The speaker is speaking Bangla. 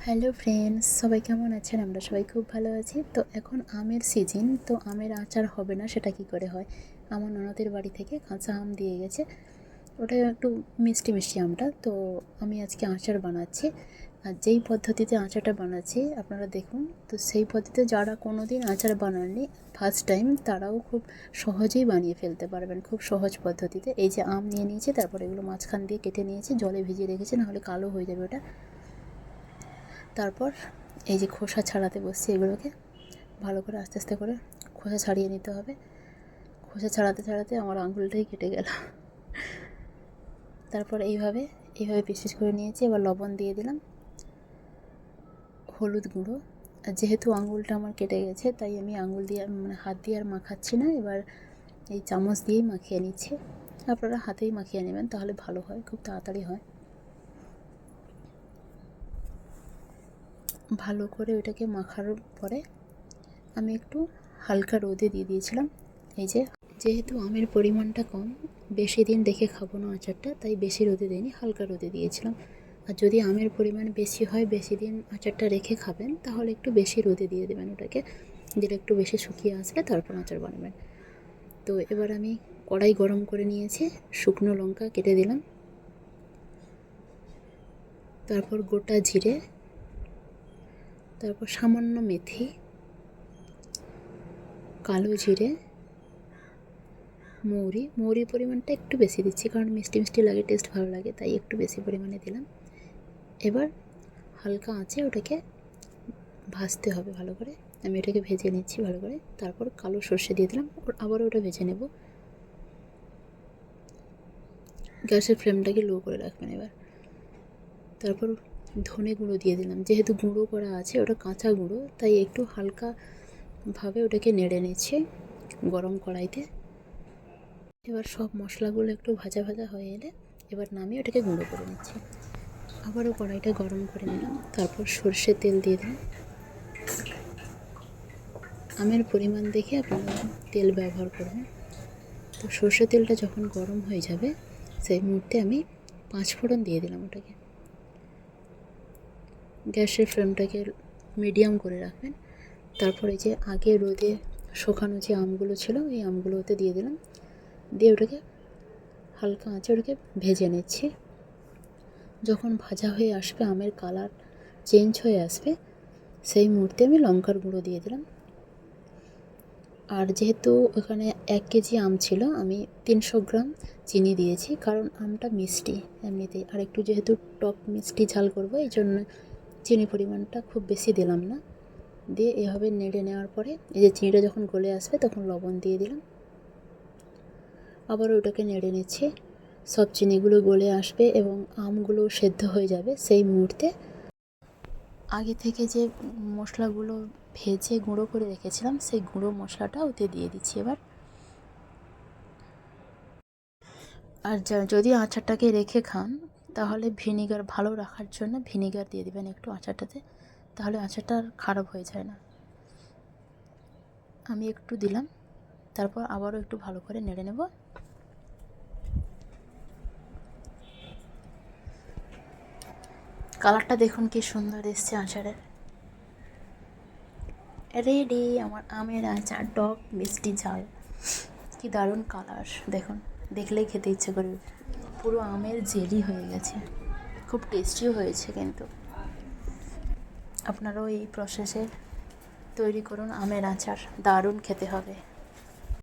হ্যালো ফ্রেন্ডস, সবাই কেমন আছেন? আমরা সবাই খুব ভালো আছি। তো এখন আমের সিজন, তো আমের আচার হবে না সেটা কি করে হয়? আমার ননদের বাড়ি থেকে কাঁচা আম দিয়ে গেছে, ওটা একটু মিষ্টি মিষ্টি আমটা। তো আমি আজকে আচার বানাচ্ছি, আর যেই পদ্ধতিতে আচারটা বানাচ্ছি আপনারা দেখুন। তো সেই পদ্ধতিতে যারা কোনো দিন আচার বানাননি, ফার্স্ট টাইম, তারাও খুব সহজেই বানিয়ে ফেলতে পারবেন, খুব সহজ পদ্ধতিতে। এই যে আম নিয়ে নিয়েছি, তারপর এগুলো মাঝখান দিয়ে কেটে নিয়েছি, জলে ভিজিয়ে রেখেছি, নাহলে কালো হয়ে যাবে ওটা। তারপর এই যে খোসা ছাড়াতে বসছি, এগুলোকে ভালো করে আস্তে আস্তে করে খোসা ছাড়িয়ে নিতে হবে। খোসা ছাড়াতে ছাড়াতে আমার আঙুলটাই কেটে গেল। তারপর এইভাবে পিস পিস করে নিয়েছি। এবার লবণ দিয়ে দিলাম, হলুদ গুঁড়ো। আর যেহেতু আঙুলটা আমার কেটে গেছে, তাই আমি আঙুল দিয়ে হাত দিয়ে আর মাখাচ্ছি না, এবার এই চামচ দিয়েই মাখিয়ে নিচ্ছি। আপনারা হাতেই মাখিয়ে নেবেন, তাহলে ভালো হয়, খুব তাড়াতাড়ি হয়। ভালো করে ওইটাকে মাখার পরে আমি একটু হালকা রোদে দিয়ে দিয়েছিলাম। এই যে, যেহেতু আমের পরিমাণটা কম, বেশি দিন রেখে খাবো না আচারটা, তাই বেশি রোদে দিইনি, হালকা রোদে দিয়েছিলাম। আর যদি আমের পরিমাণ বেশি হয়, বেশি দিন আচারটা রেখে খাবেন, তাহলে একটু বেশি রোদে দিয়ে দেবেন ওটাকে, দিলে একটু বেশি শুকিয়ে আসলে তারপর আচার বানাবেন। তো এবার আমি কড়াই গরম করে নিয়েছি, শুকনো লঙ্কা কেটে দিলাম, তারপর গোটা জিরে, তারপর সামান্য মেথি, কালো জিরে, মৌরির পরিমাণটা একটু বেশি দিচ্ছি, কারণ মিষ্টি মিষ্টি লাগে, টেস্ট ভালো লাগে, তাই একটু বেশি পরিমাণে দিলাম। এবার হালকা আঁচে ওটাকে ভাজতে হবে ভালো করে। আমি ওটাকে ভেজে নিচ্ছি ভালো করে। তারপর কালো সর্ষে দিয়ে দিলাম, আবারও ওটা ভেজে নেব। গ্যাসের ফ্লেমটাকে লো করে রাখবেন এবার। তারপর ধনে গুঁড়ো দিয়ে দিলাম, যেহেতু গুঁড়ো করা আছে, ওটা কাঁচা গুঁড়ো, তাই একটু হালকাভাবে ওটাকে নেড়ে নিচ্ছি গরম কড়াইতে। এবার সব মশলাগুলো একটু ভাজা ভাজা হয়ে এলে এবার নামিয়ে ওটাকে গুঁড়ো করে নিচ্ছি। আবারও কড়াইটা গরম করে নিলাম, তারপর সর্ষের তেল দিয়ে দিলাম। আমের পরিমাণ দেখে আপনারা তেল ব্যবহার করবেন। তো সর্ষের তেলটা যখন গরম হয়ে যাবে, সেই মুহূর্তে আমি 5 ফোড়ন দিয়ে দিলাম ওটাকে। গ্যাসের ফ্লেমটাকে মিডিয়াম করে রাখবেন। তারপরে যে আগে রোদে শুকানো যে আমগুলো ছিল, এই আমগুলো ওতে দিয়ে দিলাম, দিয়ে ওটাকে হালকা আঁচে ওটাকে ভেজে নিচ্ছি। যখন ভাজা হয়ে আসবে, আমের কালার চেঞ্জ হয়ে আসবে, সেই মুহূর্তে আমি লঙ্কার গুঁড়ো দিয়ে দিলাম। আর যেহেতু ওখানে 1 কেজি আম ছিল, আমি 300 গ্রাম চিনি দিয়েছি, কারণ আমটা মিষ্টি এমনিতেই, আর একটু যেহেতু টক মিষ্টি ঝাল করবো, এই জন্য চিনি পরিমাণটা খুব বেশি দিলাম না। দিয়ে এভাবে নেড়ে নেওয়ার পরে এই যে চিনিটা যখন গলে আসবে, তখন লবণ দিয়ে দিলাম। আবার ওটাকে নেড়ে নিচ্ছি। সব চিনিগুলো গলে আসবে এবং আমগুলো সেদ্ধ হয়ে যাবে, সেই মুহূর্তে আগে থেকে যে মশলাগুলো ভেজে গুঁড়ো করে রেখেছিলাম, সেই গুঁড়ো মশলাটা ওতে দিয়ে দিচ্ছি এবার। আর যদি আচারটাকে রেখে খান, তাহলে ভিনিগার, ভালো রাখার জন্য ভিনিগার দিয়ে দেবেন একটু আচারটাতে, তাহলে আচারটা আর খারাপ হয়ে যায় না। আমি একটু দিলাম, তারপর আবারও একটু ভালো করে নেড়ে নেব। কালারটা দেখুন কি সুন্দর এসছে আচারের। রেডি আমার আমের আচার, টক মিষ্টি ঝাল। কি দারুণ কালার দেখুন, দেখলেই খেতে ইচ্ছে করবে। পুরো আমের জেলি হয়ে গেছে, খুব টেস্টিও হয়েছে। কিন্তু আপনারাও এই প্রসেসে তৈরি করুন আমের আচার, দারুণ খেতে হবে।